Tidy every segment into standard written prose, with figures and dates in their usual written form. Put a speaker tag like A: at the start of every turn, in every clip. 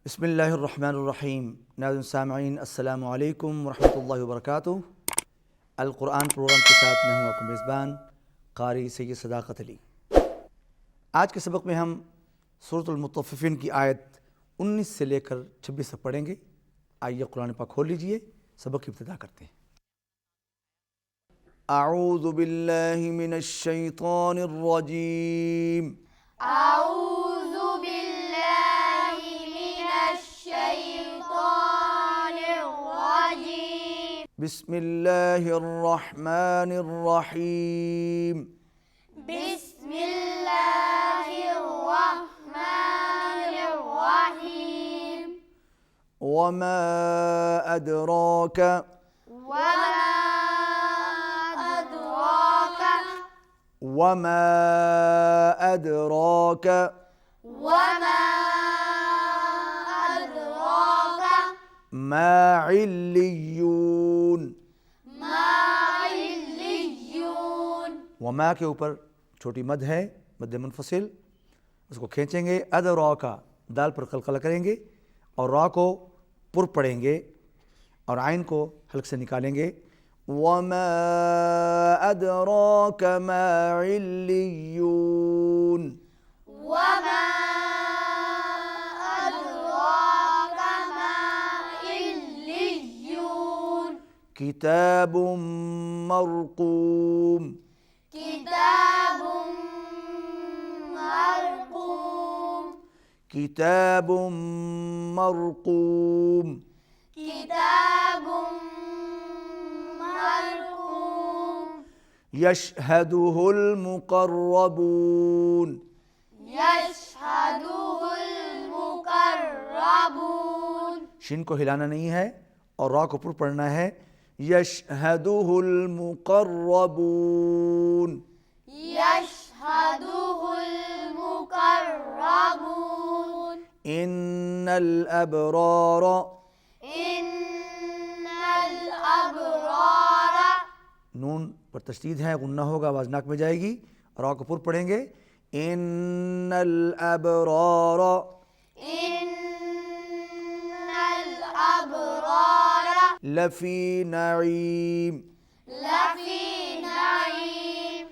A: बिस्मिल्लाहिर्रहमानिर्रहीम। नाज़रीन सामईन अस्सलामु अलैकुम वरहमतुल्लाहि वबरकातुहू। अल कुरान प्रोग्राम के साथ मैं हूँ आपका मेज़बान क़ारी सैयद सदाक़त अली। आज के सबक में हम सूरतुल मुत्तफ़िफ़ीन की आयत 19 से लेकर 26 तक पढ़ेंगे। आइए कुरान पाक खोल लीजिए, सबक की इब्तिदा करते हैं। अऊज़ु बिल्लाहि मिनश शैतानिर रजीम।
B: अऊज़ु बिल्लाहि मिनश शैतानिर रजीम।
A: बिस्मिल्लाहिर रहमानिर रहीम।
B: बिस्मिल्लाहिर रहमानिर रहीम।
A: वमा अदराक
B: वमा अदराक
A: वमा अदराक
B: वमा अदराक
A: मा इल्लियून।
B: मा इल्लियून।
A: वमा के ऊपर छोटी मद है, मद मुनफसिल, उसको खींचेंगे। अदराका दाल पर कलकला करेंगे और रा को पुर पढ़ेंगे और आइन को हल्क से निकालेंगे। वमा अदराक मा इल्लियून।
B: वमा अदराक मा इल्लियून।
A: किताबुम मरकूम।
B: किताबुम मरकूम।
A: किताबुम मरकूम।
B: किताबुम मरकूम।
A: यशहदुहुल मुक़र्रबून।
B: यशहदुहुल मुक़र्रबून।
A: शिन को हिलाना नहीं है और रा को पुर पढ़ना है। यशहदुहुल मुक़र्रबून।
B: यशहदुहुल मुक़र्रबून।
A: इन्नल अबरार।
B: इन्नल अबरार।
A: नून पर तशदीद है, गुन्ना होगा, आवाज़ नाक में जाएगी। रा को पुर पढ़ेंगे। इन्नल अबरार
B: इन्नल अबरार
A: लफ़ी नईम।
B: लफ़ी नईम।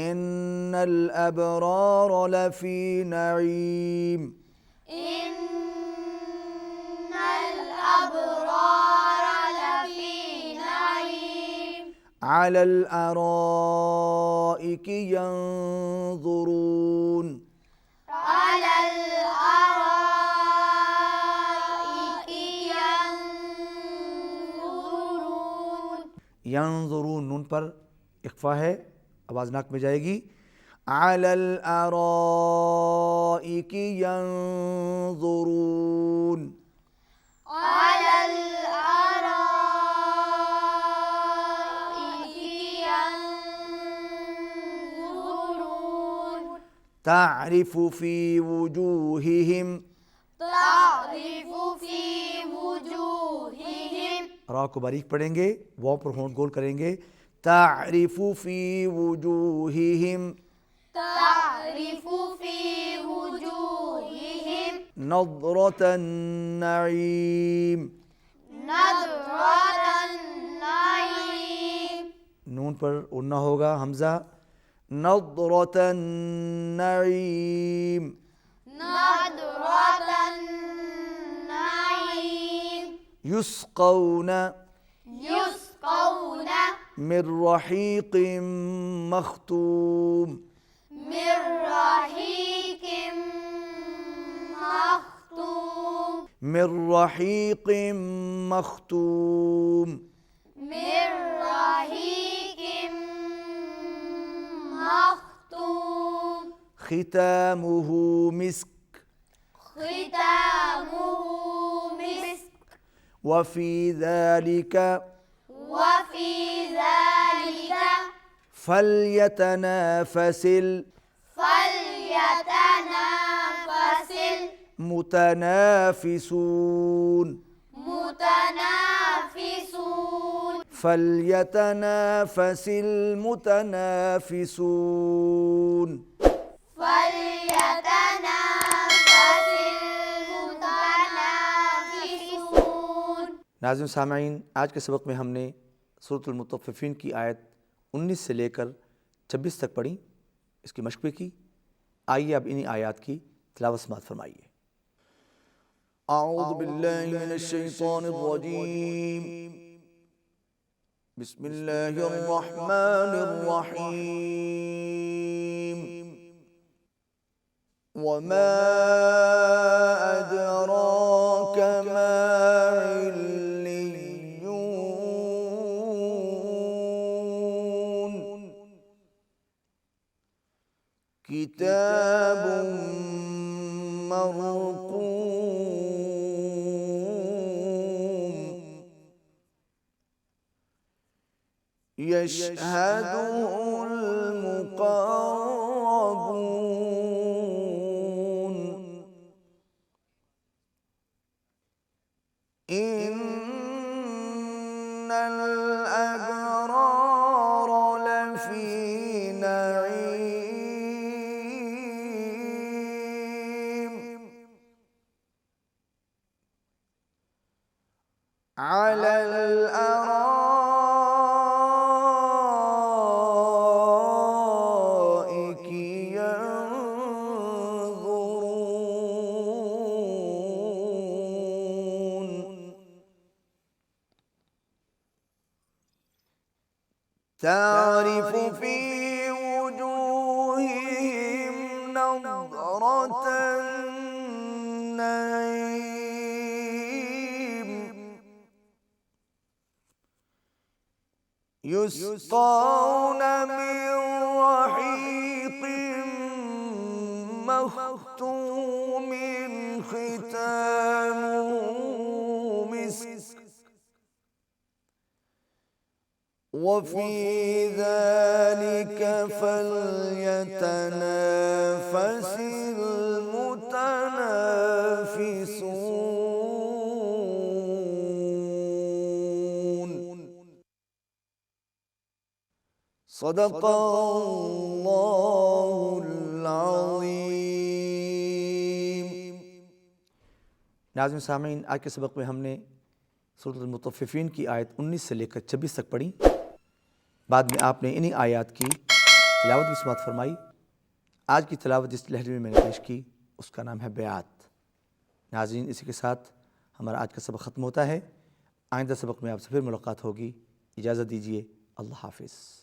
A: इन्नल अबरार लफ़ी नईम।
B: इन्नल अबरार लफ़ी नईम।
A: अलल अराइकि यंज़ुरून।
B: अलल अराइकि यंज़ुरून।
A: यंज़ुरून नून पर इख्फा है, आवाज़ नाक में जाएगी। अलल अराइकि यंज़ुरून।
B: अलल अराइकि यंज़ुरून।
A: तारिफ़ु फ़ी वुजूहिहिम।
B: तारिफ़ु फ़ी वुजूहिहिम।
A: रा को बारीक पढ़ेंगे, वाव पर होंठ गोल करेंगे। तारिफ़ु फ़ी वुजूहिहिम
B: तारिफ़ु फ़ी वुजूहिहिम
A: नज़रतन नईम।
B: नज़रतन नईम।
A: नून पर उन्ना होगा, हमज़ा। नज़रतन नईम।
B: नज़रतन नईम।
A: युस्क़ौन
B: युस्क़ौन
A: मिर रहीक़िम मख़्तूम।
B: मिर रहीक़िम मख़्तूम।
A: मिर रहीक़िम मख़्तूम।
B: मिर रहीक़िम मख़्तूम।
A: ख़ितामुहु मिस्क।
B: ख़ितामुहु मिस्क।
A: वफ़ी ज़ालिक
B: वफ़ी ज़ालिक
A: फ़ल्यतनाफ़सिल
B: फ़ल्यतनाफ़सिल
A: मुतनाफ़िसून।
B: मुतनाफ़िसून।
A: फ़ल्यतनाफ़सिल मुतनाफ़िसून।
B: फ़ल्यतनाफ़सिल मुतनाफ़िसून।
A: नाज़रीन सामईन, आज के सबक में हमने सूरतुल मुतफ़्फ़िफ़ीन की आयत 19 से लेकर 26 तक पढ़ी, इसकी मश्क़ भी की। आइए अब इन्हीं आयात की तिलावत समाअत फरमाइए। अऊज़ु बिल्लाहि मिनश शैतानिर रजीम, बिस्मिल्लाहिर रहमानिर रहीम। वमा अदराक मा इल्लियून, किताबुम मरक़ूम, यशहदुहुल मुक़र्रबून, इन्नल अबरार लफ़ी नईम, अलल अराइकी यंज़ुरून, तारिफ़ु फ़ी वुजूहिहिम नज़रतन नईम, युस्क़ौन मिन रहीक़िम मख़्तूमिन ख़ितामुहु मिस्क, वफ़ी ज़ालिक फ़ल्यतनाफ़सिल मुतनाफ़िसून। सदक़ल्लाहुल अज़ीम। नाज़रीन सामईन, आज के सबक में हमने सूरतुल मुतफ़्फ़िफ़ीन की आयत 19 से लेकर 26 तक पढ़ी। बाद में आपने इन्हीं आयात की तिलावत भी समाअत फरमाई। आज की तिलावत जिस लहजे में मैंने पेश की उसका नाम है बयात। नाज़रीन, इसी के साथ हमारा आज का सबक ख़त्म होता है। आइंदा सबक में आपसे फिर मुलाकात होगी। इजाज़त दीजिए। अल्लाह हाफ़िज़।